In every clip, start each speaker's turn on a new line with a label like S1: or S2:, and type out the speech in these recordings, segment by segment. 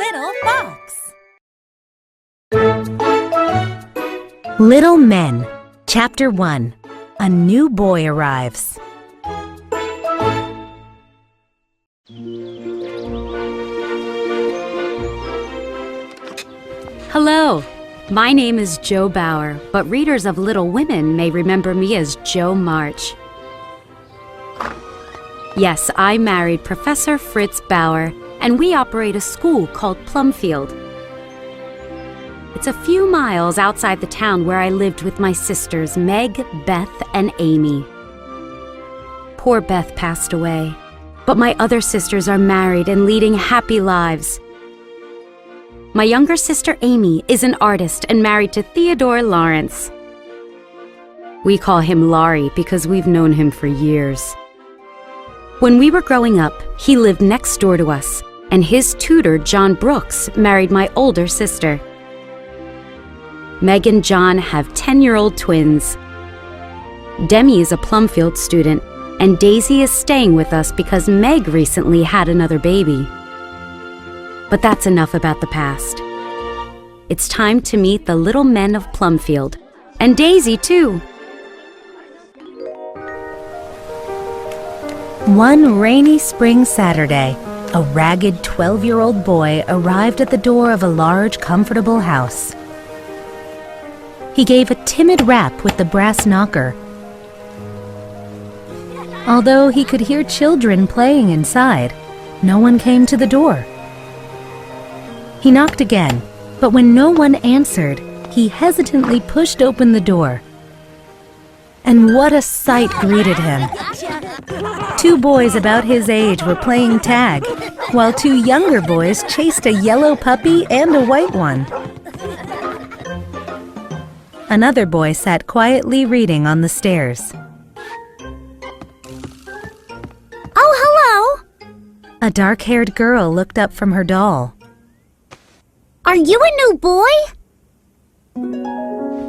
S1: little fox.
S2: Little Men, Chapter 1. A new boy arrives.
S3: Hello, my name is Jo Bauer, but readers of Little Women may remember me as Jo March. Yes, I married Professor Fritz Bauer, and we operate a school called Plumfield. It's a few miles outside the town where I lived with my sisters, Meg, Beth, and Amy. Poor Beth passed away, but my other sisters are married and leading happy lives. My younger sister, Amy, is an artist and married to Theodore Lawrence. We call him Laurie because we've known him for years. When we were growing up, he lived next door to us, and his tutor, John Brooks, married my older sister. Meg and John have 10-year-old twins. Demi is a Plumfield student, and Daisy is staying with us because Meg recently had another baby. But that's enough about the past. It's time to meet the little men of Plumfield, and Daisy too.
S2: One rainy spring Saturday, a ragged 12-year-old boy arrived at the door of a large, comfortable house. He gave a timid rap with the brass knocker. Although he could hear children playing inside, no one came to the door. He knocked again, but when no one answered, he hesitantly pushed open the door. And what a sight greeted him! Two boys about his age were playing tag, while two younger boys chased a yellow puppy and a white one. Another boy sat quietly reading on the stairs.
S4: Oh, hello!
S2: A dark-haired girl looked up from her doll.
S4: Are you a new boy?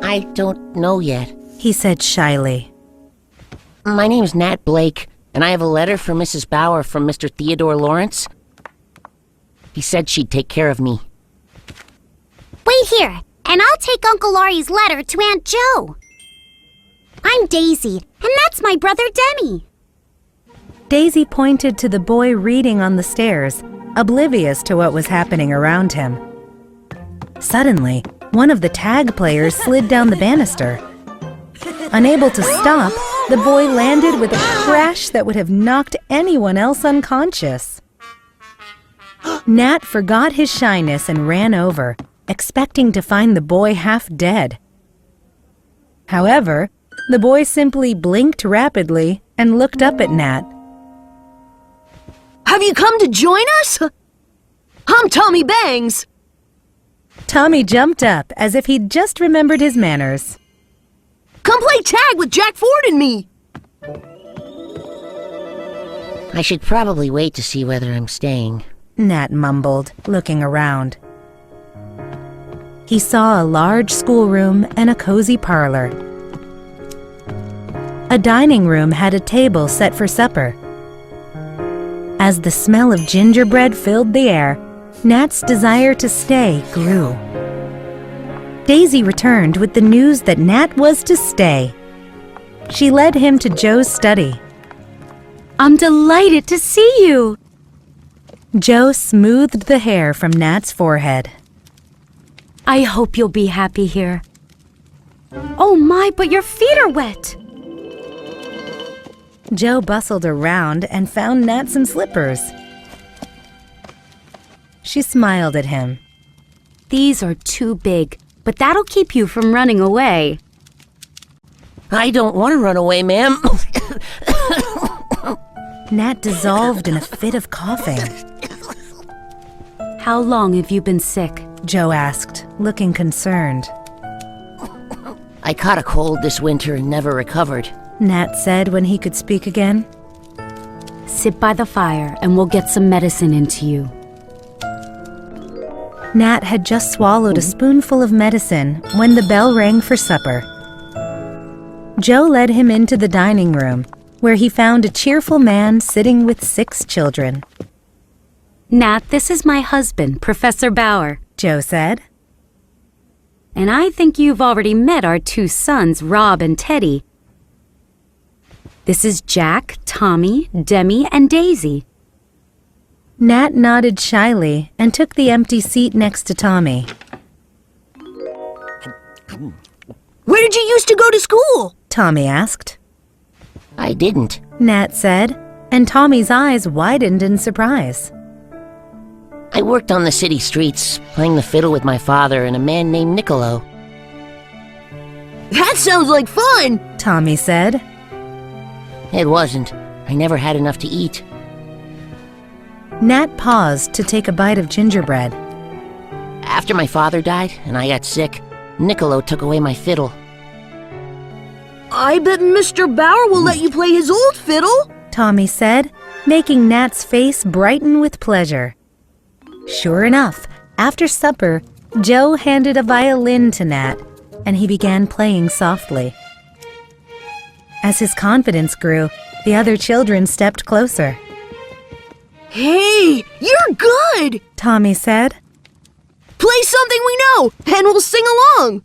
S5: I don't know yet.
S2: He said shyly.
S5: My name's Nat Blake, and I have a letter from Mrs. Bauer from Mr. Theodore Lawrence. He said she'd take care of me.
S4: Wait here, and I'll take Uncle Laurie's letter to Aunt Jo. I'm Daisy, and that's my brother Demi.
S2: Daisy pointed to the boy reading on the stairs, oblivious to what was happening around him. Suddenly, one of the tag players slid down the banister. Unable to stop, the boy landed with a crash that would have knocked anyone else unconscious. Nat forgot his shyness and ran over, expecting to find the boy half dead. However, the boy simply blinked rapidly and looked up at Nat.
S6: Have you come to join us? I'm Tommy Bangs.
S2: Tommy jumped up as if he'd just remembered his manners.
S6: Come play tag with Jack Ford and me.
S5: I should probably wait to see whether I'm staying.
S2: Nat mumbled, looking around. He saw a large schoolroom and a cozy parlor. A dining room had a table set for supper. As the smell of gingerbread filled the air, Nat's desire to stay grew. Daisy returned with the news that Nat was to stay. She led him to Jo's study.
S3: I'm delighted to see you.
S2: Jo smoothed the hair from Nat's forehead.
S3: I hope you'll be happy here. Oh my, but your feet are wet.
S2: Jo bustled around and found Nat some slippers. She smiled at him.
S3: These are too big, but that'll keep you from running away.
S5: I don't want to run away, ma'am.
S2: Nat dissolved in a fit of coughing.
S3: How long have you been sick?
S2: Jo asked, looking concerned.
S5: I caught a cold this winter and never recovered.
S2: Nat said when he could speak again.
S3: Sit by the fire and we'll get some medicine into you.
S2: Nat had just swallowed a spoonful of medicine when the bell rang for supper. Jo led him into the dining room, where he found a cheerful man sitting with 6 children.
S3: Nat, this is my husband, Professor Bauer.
S2: Joe said.
S3: And I think you've already met our two sons, Rob and Teddy. This is Jack, Tommy, Demi, and Daisy.
S2: Nat nodded shyly and took the empty seat next to Tommy.
S6: Where did you used to go to school?
S2: Tommy asked.
S5: I didn't.
S2: Nat said, and Tommy's eyes widened in surprise.
S5: I worked on the city streets, playing the fiddle with my father and a man named Niccolo.
S6: That sounds like fun!
S2: Tommy said.
S5: It wasn't. I never had enough to eat.
S2: Nat paused to take a bite of gingerbread.
S5: After my father died and I got sick, Niccolo took away my fiddle.
S6: I bet Mr. Bauer will let you play his old fiddle.
S2: Tommy said, making Nat's face brighten with pleasure. Sure enough, after supper, Joe handed a violin to Nat, and he began playing softly. As his confidence grew, the other children stepped closer.
S6: Hey, you're good!
S2: Tommy said.
S6: Play something we know, and we'll sing along.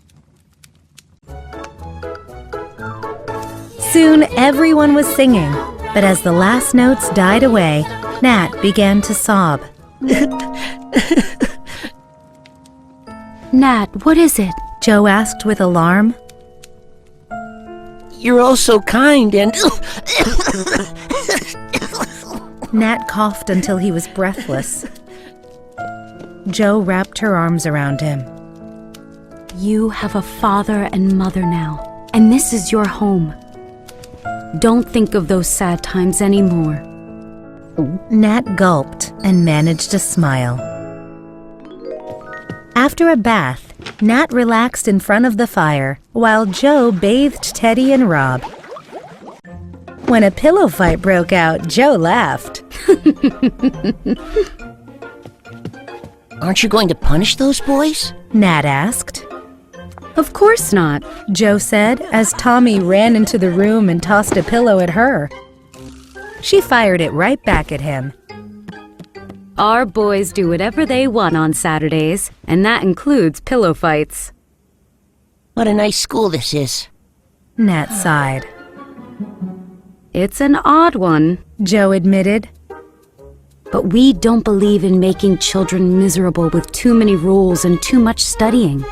S2: Soon everyone was singing, but as the last notes died away, Nat began to sob.
S3: Nat, what is it?
S2: Joe asked with alarm.
S5: You're all so kind and...
S2: Nat coughed until he was breathless. Joe wrapped her arms around him.
S3: You have a father and mother now, and this is your home. Don't think of those sad times anymore.
S2: Nat gulped and managed a smile. After a bath, Nat relaxed in front of the fire while Joe bathed Teddy and Rob. When a pillow fight broke out, Joe laughed.
S5: Aren't you going to punish those boys?
S2: Nat asked.
S3: Of course not.
S2: Joe said as Tommy ran into the room and tossed a pillow at her. She fired it right back at him.
S3: Our boys do whatever they want on Saturdays, and that includes pillow fights.
S5: What a nice school this is.
S2: Nat sighed.
S3: It's an odd one,
S2: Joe admitted.
S3: but we don't believe in making children miserable with too many rules and too much studying.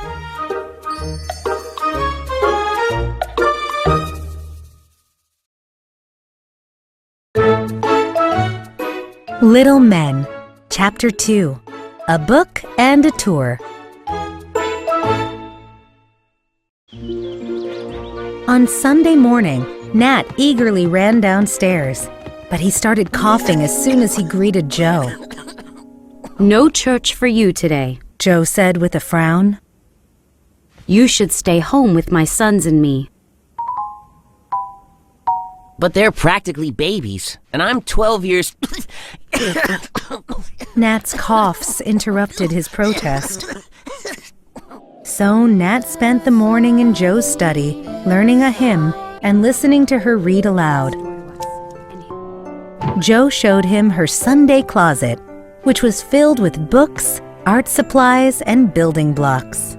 S2: Little Men, Chapter 2, A Book and a Tour. On Sunday morning, Nat eagerly ran downstairs, but he started coughing as soon as he greeted Joe.
S3: No church for you today.
S2: Joe said with a frown.
S3: You should stay home with my sons and me.
S5: But they're practically babies, and I'm 12 years...
S2: Nat's coughs interrupted his protest. So Nat spent the morning in Joe's study, learning a hymn and listening to her read aloud. Joe showed him her Sunday closet, which was filled with books, art supplies, and building blocks.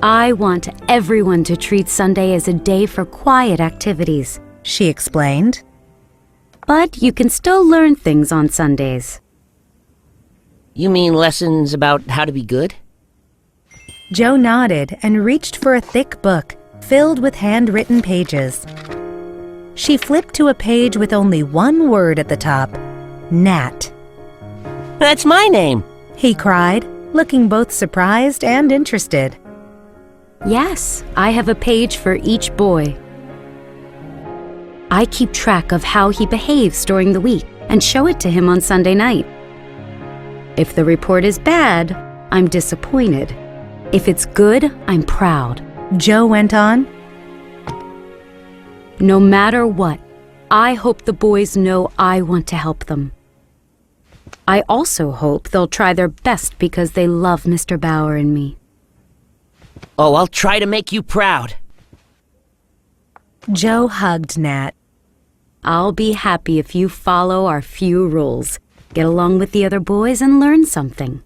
S3: I want everyone to treat Sunday as a day for quiet activities,
S2: She explained.
S3: but you can still learn things on Sundays.
S5: You mean lessons about how to be good?
S2: Joe nodded and reached for a thick book filled with handwritten pages. She flipped to a page with only one word at the top, Nat.
S5: That's my name.
S2: He cried, looking both surprised and interested.
S3: Yes, I have a page for each boy. I keep track of how he behaves during the week and show it to him on Sunday night. If the report is bad, I'm disappointed. If it's good, I'm proud.
S2: Joe went on.
S3: No matter what, I hope the boys know I want to help them. I also hope they'll try their best because they love Mr. Bauer and me.
S5: Oh, I'll try to make you proud.
S2: Joe hugged Nat.
S3: I'll be happy if you follow our few rules. get along with the other boys, and learn something.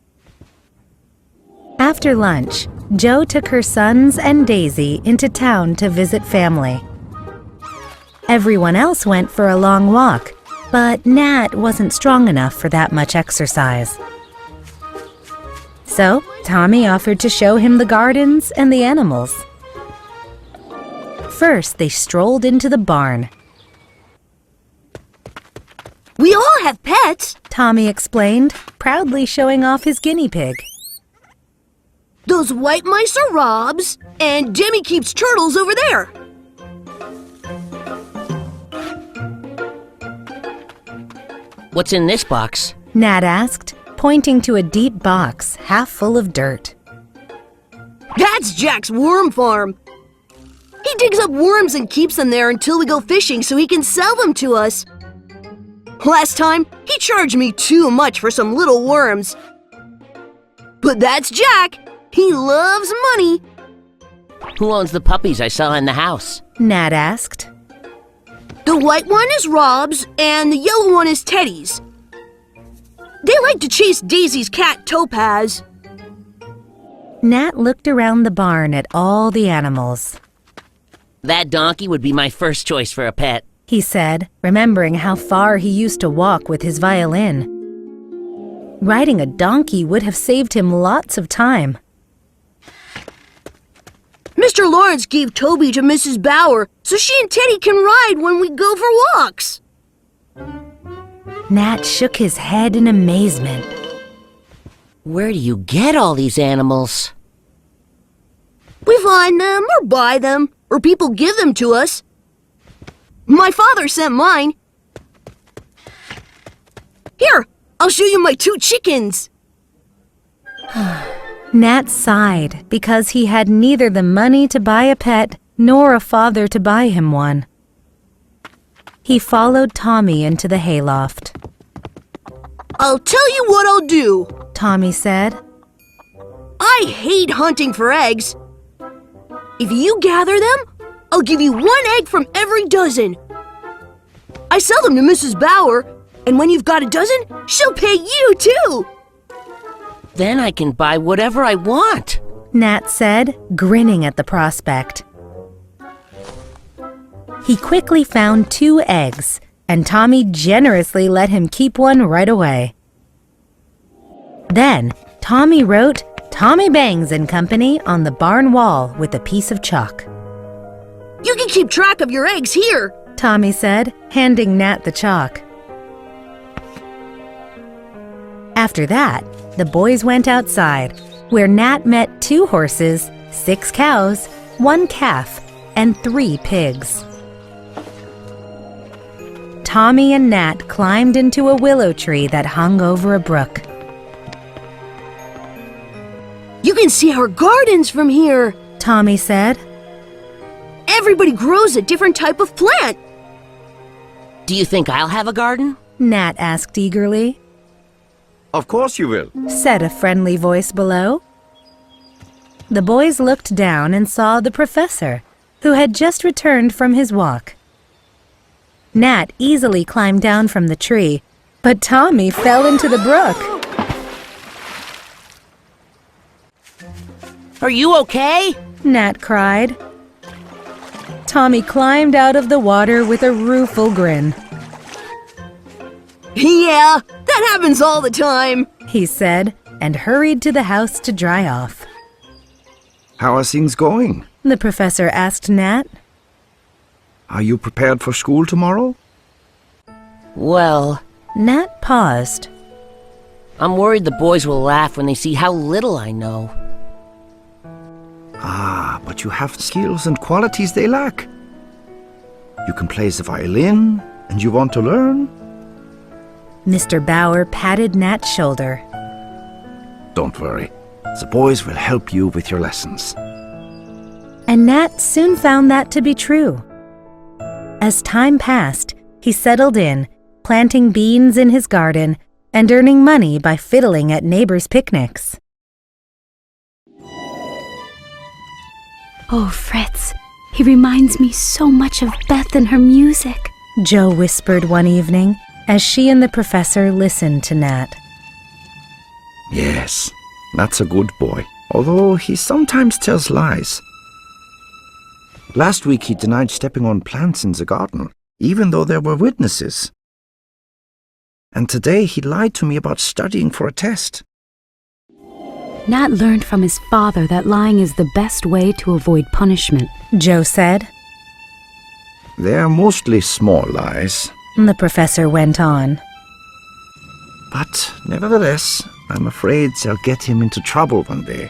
S2: After lunch, Jo took her sons and Daisy into town to visit family. Everyone else went for a long walk, but Nat wasn't strong enough for that much exercise. So, Tommy offered to show him the gardens and the animals. First, they strolled into the barn.
S6: We all have pets.
S2: Tommy explained, proudly showing off his guinea pig.
S6: Those white mice are Rob's, and Demi keeps turtles over there.
S5: What's in this box?
S2: Nat asked, pointing to a deep box half full of dirt.
S6: That's Jack's worm farm. He digs up worms and keeps them there until we go fishing so he can sell them to us. Last time, he charged me too much for some little worms. But that's Jack. He loves money.
S5: Who owns the puppies I saw in the house?
S2: Nat asked.
S6: The white one is Rob's, and the yellow one is Teddy's. They like to chase Daisy's cat, Topaz.
S2: Nat looked around the barn at all the animals.
S5: That donkey would be my first choice for a pet.
S2: He said, remembering how far he used to walk with his violin. Riding a donkey would have saved him lots of time.
S6: Mr. Lawrence gave Toby to Mrs. Bauer so she and Teddy can ride when we go for walks.
S2: Nat shook his head in amazement.
S5: Where do you get all these animals?
S6: We find them or buy them, or people give them to us. My father sent mine. Here, I'll show you my 2 chickens.
S2: Nat sighed because he had neither the money to buy a pet nor a father to buy him one. He followed Tommy into the hayloft.
S6: I'll tell you what I'll do.
S2: Tommy said.
S6: I hate hunting for eggs. If you gather them, I'll give you 1 egg from every dozen. I sell them to Mrs. Bauer, and when you've got a dozen, she'll pay you too.
S5: Then I can buy whatever I want.
S2: Nat said, grinning at the prospect. He quickly found 2 eggs, and Tommy generously let him keep one right away. Then, Tommy wrote Tommy Bangs and Company on the barn wall with a piece of chalk.
S6: You can keep track of your eggs here.
S2: Tommy said, handing Nat the chalk. After that, the boys went outside, where Nat met 2 horses, 6 cows, 1 calf, and 3 pigs. Tommy and Nat climbed into a willow tree that hung over a brook.
S6: You can see our gardens from here.
S2: Tommy said.
S6: Everybody grows a different type of plant.
S5: Do you think I'll have a garden?
S2: Nat asked eagerly.
S1: Of course you will.
S2: Said a friendly voice below. The boys looked down and saw the professor, who had just returned from his walk. Nat easily climbed down from the tree, but Tommy fell into the brook.
S5: Are you okay?
S2: Nat cried. Tommy climbed out of the water with a rueful grin.
S6: Yeah, that happens all the time.
S2: He said, and hurried to the house to dry off.
S1: How are things going?
S2: The professor asked Nat.
S1: Are you prepared for school tomorrow?
S5: Well,
S2: Nat paused.
S5: I'm worried the boys will laugh when they see how little I know.
S1: Ah, but you have skills and qualities they lack. You can play the violin, and you want to learn?
S2: Mr. Bauer patted Nat's shoulder.
S1: Don't worry. The boys will help you with your lessons.
S2: And Nat soon found that to be true. As time passed, he settled in, planting beans in his garden and earning money by fiddling at neighbors' picnics.
S3: Oh, Fritz, he reminds me so much of Beth and her music.
S2: Jo whispered one evening, as she and the professor listened to Nat.
S1: Yes, Nat's a good boy, although he sometimes tells lies. Last week he denied stepping on plants in the garden, even though there were witnesses. And today he lied to me about studying for a test.
S3: Nat learned from his father that lying is the best way to avoid punishment,
S2: Joe said.
S1: They're mostly small lies.
S2: The professor went on.
S1: But nevertheless, I'm afraid they'll get him into trouble one day.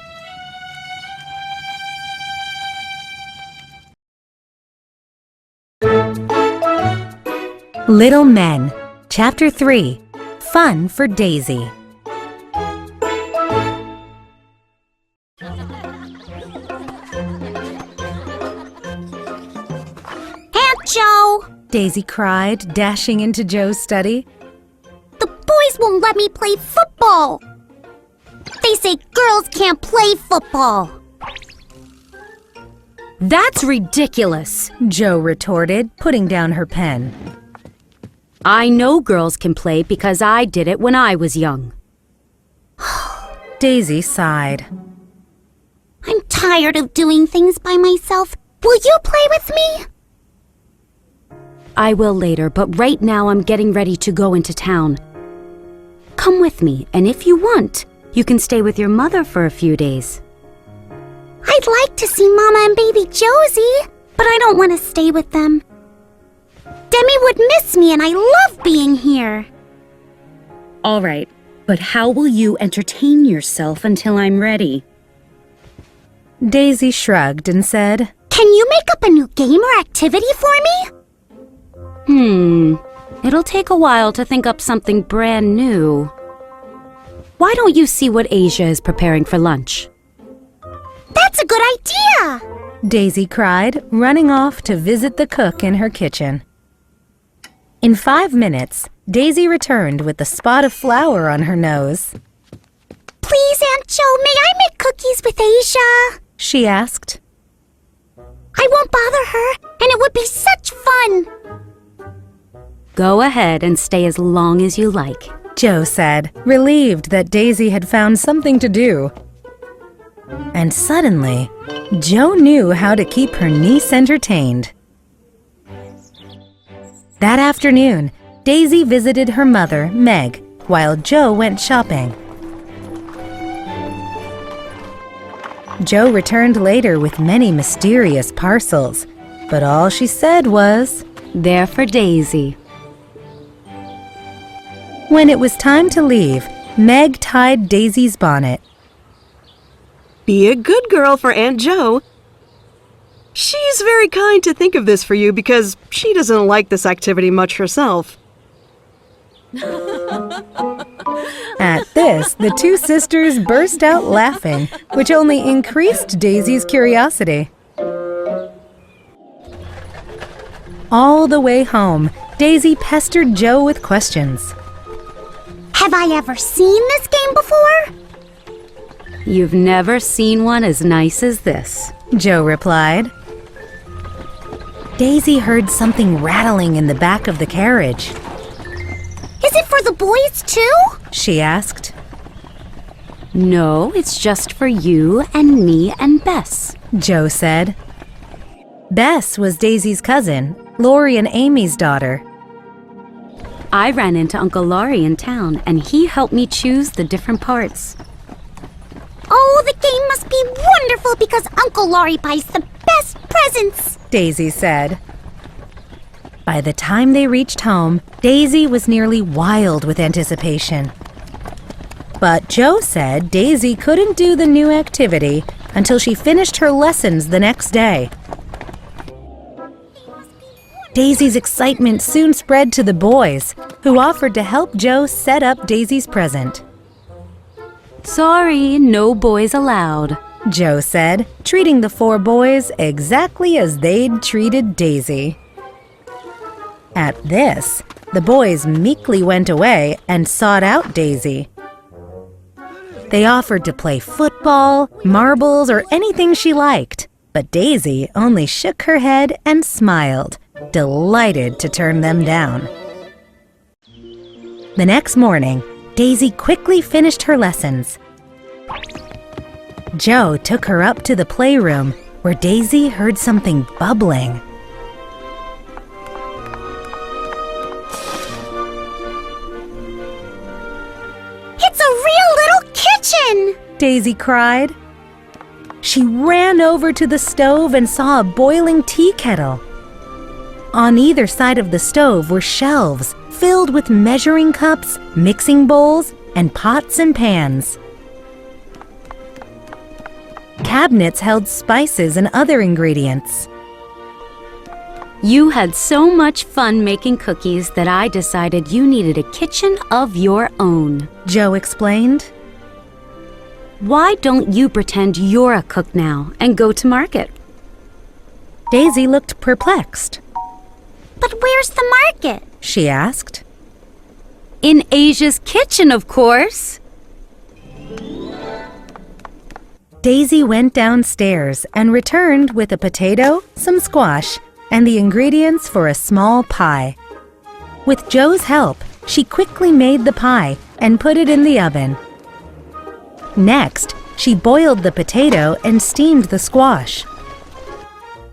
S2: Little Men, Chapter 3, Fun for Daisy.
S4: Aunt Joe!
S2: Daisy cried, dashing into Joe's study.
S4: The boys won't let me play football. They say girls can't play football.
S3: That's ridiculous,
S2: Joe retorted, putting down her pen.
S3: I know girls can play because I did it when I was young.
S2: Daisy sighed.
S4: I'm tired of doing things by myself. Will you play with me?
S3: I will later, but right now I'm getting ready to go into town. Come with me, and if you want, you can stay with your mother for a few days.
S4: I'd like to see Mama and baby Josie, but I don't want to stay with them. Demi would miss me and I love being here.
S3: All right, but how will you entertain yourself until I'm ready?
S2: Daisy shrugged and said,
S4: Can you make up a new game or activity for me?
S3: It'll take a while to think up something brand new. Why don't you see what Asia is preparing for lunch?
S4: That's a good idea!
S2: Daisy cried, running off to visit the cook in her kitchen. In 5 minutes, Daisy returned with a spot of flour on her nose.
S4: Please, Aunt Joe, may I make cookies with Asia?
S2: She asked.
S4: I won't bother her, and it would be such fun.
S3: Go ahead and stay as long as you like,
S2: Joe said, relieved that Daisy had found something to do. And suddenly, Joe knew how to keep her niece entertained. That afternoon, Daisy visited her mother, Meg, while Joe went shopping. Joe returned later with many mysterious parcels, but all she said was,
S3: They're for Daisy.
S2: When it was time to leave, Meg tied Daisy's bonnet.
S6: Be a good girl for Aunt Joe. She's very kind to think of this for you because she doesn't like this activity much herself.
S2: At this, the two sisters burst out laughing, which only increased Daisy's curiosity. All the way home, Daisy pestered Joe with questions.
S4: Have I ever seen this game before?
S3: You've never seen one as nice as this,
S2: Joe replied. Daisy heard something rattling in the back of the carriage.
S4: Is it for the boys too?
S2: She asked.
S3: No, it's just for you and me and Bess,
S2: Joe said. Bess was Daisy's cousin, Lori and Amy's daughter.
S3: I ran into Uncle Laurie in town, and he helped me choose the different parts.
S4: Oh, the game must be wonderful because Uncle Laurie buys the best presents,
S2: Daisy said. By the time they reached home, Daisy was nearly wild with anticipation. But Joe said Daisy couldn't do the new activity until she finished her lessons the next day. Daisy's excitement soon spread to the boys, who offered to help Joe set up Daisy's present.
S3: Sorry, no boys allowed,
S2: Joe said, treating the 4 boys exactly as they'd treated Daisy. At this, the boys meekly went away and sought out Daisy. They offered to play football, marbles, or anything she liked, but Daisy only shook her head and smiled, delighted to turn them down. The next morning, Daisy quickly finished her lessons. Joe took her up to the playroom, where Daisy heard something bubbling.
S4: It's a real little kitchen!
S2: Daisy cried. She ran over to the stove and saw a boiling tea kettle. On either side of the stove were shelves filled with measuring cups, mixing bowls, and pots and pans. Cabinets held spices and other ingredients.
S3: You had so much fun making cookies that I decided you needed a kitchen of your own.
S2: Joe explained.
S3: Why don't you pretend you're a cook now and go to market?
S2: Daisy looked perplexed.
S4: But where's the market?
S2: She asked.
S3: In Asia's kitchen, of course.
S2: Daisy went downstairs and returned with a potato, some squash, and the ingredients for a small pie. With Joe's help, she quickly made the pie and put it in the oven. Next, she boiled the potato and steamed the squash.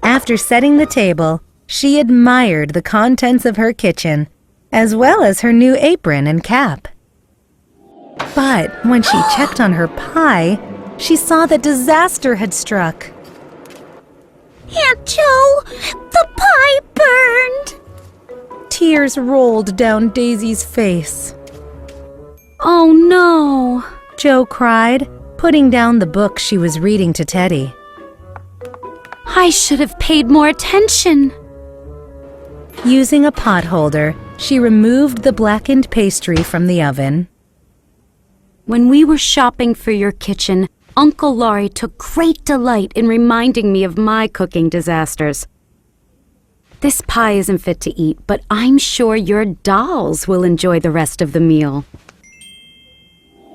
S2: After setting the table, she admired the contents of her kitchen, as well as her new apron and cap. But when she checked on her pie, she saw that disaster had struck.
S4: Aunt Joe, the pie burned!
S2: Tears rolled down Daisy's face.
S3: Oh no!
S2: Joe cried, putting down the book she was reading to Teddy.
S3: I should have paid more attention.
S2: Using a pot holder, she removed the blackened pastry from the oven.
S3: When we were shopping for your kitchen, Uncle Laurie took great delight in reminding me of my cooking disasters. This pie isn't fit to eat, but I'm sure your dolls will enjoy the rest of the meal.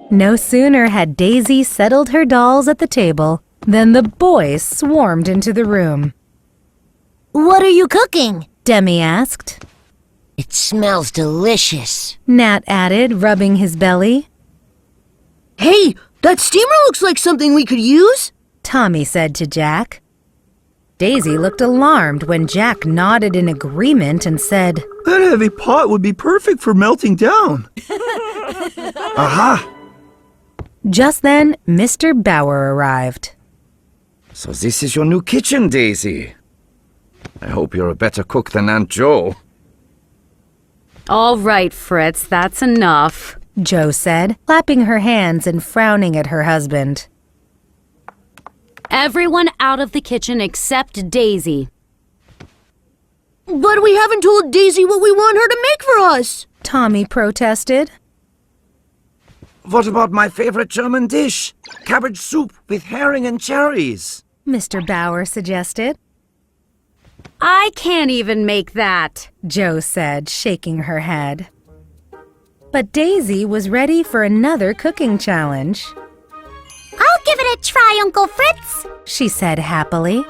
S2: No sooner had Daisy settled her dolls at the table than the boys swarmed into the room.
S4: What are you cooking?
S2: Demi asked.
S5: It smells delicious.
S2: Nat added, rubbing his belly.
S6: Hey, that steamer looks like something we could use.
S2: Tommy said to Jack. Daisy looked alarmed when Jack nodded in agreement and said,
S7: That heavy pot would be perfect for melting down.
S1: Aha!
S2: Just then, Mr. Bauer arrived.
S1: So this is your new kitchen, Daisy. I hope you're a better cook than Aunt Joe.
S3: All right, Fritz, that's enough.
S2: Joe said, clapping her hands and frowning at her husband.
S3: Everyone out of the kitchen except Daisy.
S6: But we haven't told Daisy what we want her to make for us.
S2: Tommy protested.
S1: What about my favorite German dish? Cabbage soup with herring and cherries.
S2: Mr. Bauer suggested.
S3: I can't even make that.
S2: Joe said, shaking her head. But Daisy was ready for another cooking challenge.
S4: I'll give it a try, Uncle Fritz.
S2: She said happily.